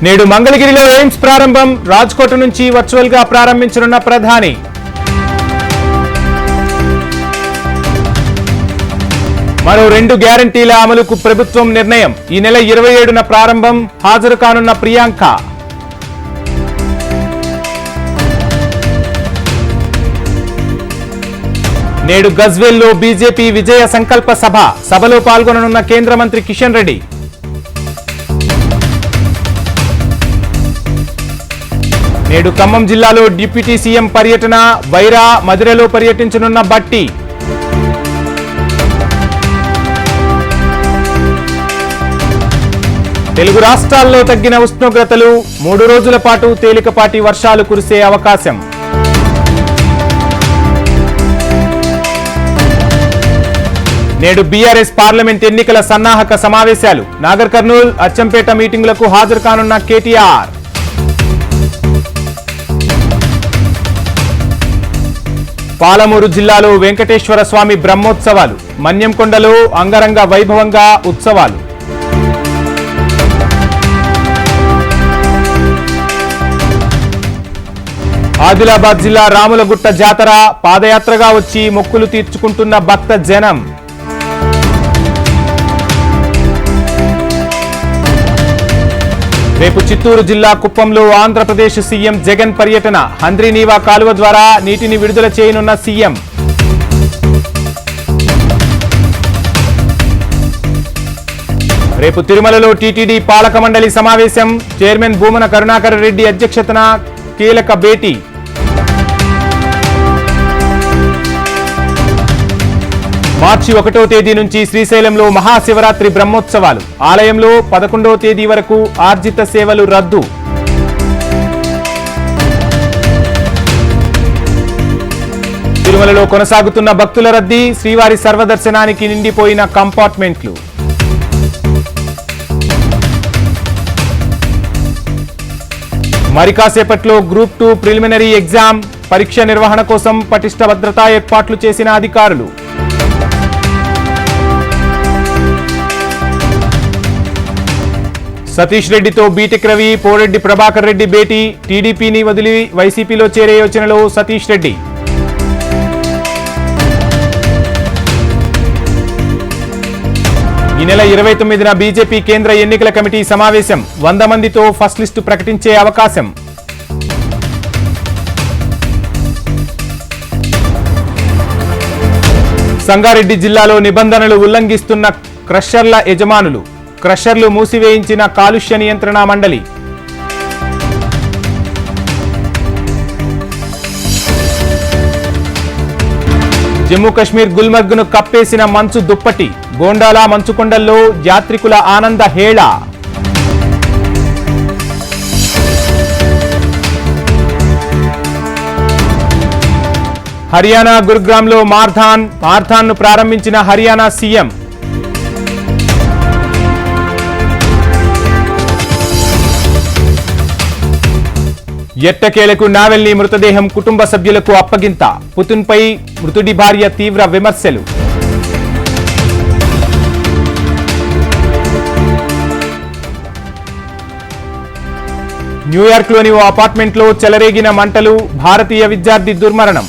నేడు మంగళగిరిలో ఎయిమ్స్ ప్రారంభం, రాజ్కోట్ నుంచి వర్చువల్ గా ప్రారంభించనున్న ప్రధాని. మరో 2 గ్యారంటీల అమలుకు ప్రభుత్వం నిర్ణయం. ఈ నెల 27న ప్రారంభం, హాజరు కానున్న ప్రియాంక. నేడు గజ్వేల్లో బీజేపీ విజయ సంకల్ప సభలో పాల్గొననున్న కేంద్ర మంత్రి కిషన్ రెడ్డి. నేడు ఖమ్మం జిల్లాలో డిప్యూటీ సీఎం పర్యటన, వైరా, మదిరలో పర్యటించనున్న భట్టి. తెలుగు రాష్ట్రాల్లో తగ్గిన ఉష్ణోగ్రతలు, 3 రోజుల పాటు తేలికపాటి వర్షాలు కురిసే అవకాశం. నేడు బీఆర్ఎస్ పార్లమెంట్ ఎన్నికల సన్నాహక సమావేశాలు. నాగర్ కర్నూల్, అచ్చంపేట మీటింగులకు హాజరు కానున్న కేటీఆర్. పాలమూరు జిల్లాలో వెంకటేశ్వర స్వామి బ్రహ్మోత్సవాలు. మన్యంకొండలో అంగరంగ వైభవంగా ఉత్సవాలు. ఆదిలాబాద్ జిల్లా రాములగుట్ట జాతర, పాదయాత్రగా వచ్చి మొక్కులు తీర్చుకుంటున్న భక్త జనం. రేపు చిత్తూరు జిల్లా కుప్పంలో ఆంధ్రప్రదేశ్ సీఎం జగన్ పర్యటన. హంద్రీనీవా కాలువ ద్వారా నీటిని విడుదల చేయనున్న సీఎం. రేపు తిరుమలలో టీటీడీ పాలక మండలి సమావేశం. చైర్మన్ భూమన కరుణాకర్ రెడ్డి అధ్యక్షతన కీలక భేటీ. మార్చి 1వ తేదీ నుంచి శ్రీశైలంలో మహాశివరాత్రి బ్రహ్మోత్సవాలు. ఆలయంలో 11వ తేదీ వరకు ఆర్జిత సేవలు రద్దు. తిరుమలలో కొనసాగుతున్న భక్తుల రద్దీ. శ్రీవారి సర్వదర్శనానికి నిండిపోయిన కంపార్ట్మెంట్లు. మరి కాసేపట్లో గ్రూప్ 2 ప్రిలిమినరీ ఎగ్జామ్ పరీక్ష నిర్వహణ కోసం పటిష్ట భద్రతా ఏర్పాట్లు చేసిన అధికారులు. సతీష్ రెడ్డితో బీటెక్ రవి, పోరెడ్డి ప్రభాకర్ రెడ్డి భేటీ. టీడీపీని వదిలి వైసీపీలో చేరే యోచనలో సతీష్ రెడ్డి. ఈ నెల 29న బీజేపీ కేంద్ర ఎన్నికల కమిటీ సమావేశం. 100 మందితో ఫస్ట్ లిస్టు ప్రకటించే అవకాశం. సంగారెడ్డి జిల్లాలో నిబంధనలు ఉల్లంఘిస్తున్న క్రషర్ల యజమానులు. క్రషర్లు మూసివేయించిన కాలుష్య నియంత్రణ మండలి. జమ్మూ కశ్మీర్ గుల్మర్గ్ను కప్పేసిన మంచు దుప్పటి. గోండాల మంచుకొండల్లో యాత్రికుల ఆనంద హేళ. హర్యానా గురుగ్రామ్లో మార్థాన్ను ప్రారంభించిన హర్యానా సీఎం. ఎట్టకేలకు నావెల్నీ మృతదేహం కుటుంబ సభ్యులకు అప్పగింత. పుతిన్పై మృతుడి భార్య తీవ్ర విమర్శలు. న్యూయార్క్లోని ఓ అపార్ట్మెంట్లో చెలరేగిన మంటలు. భారతీయ విద్యార్థి దుర్మరణం.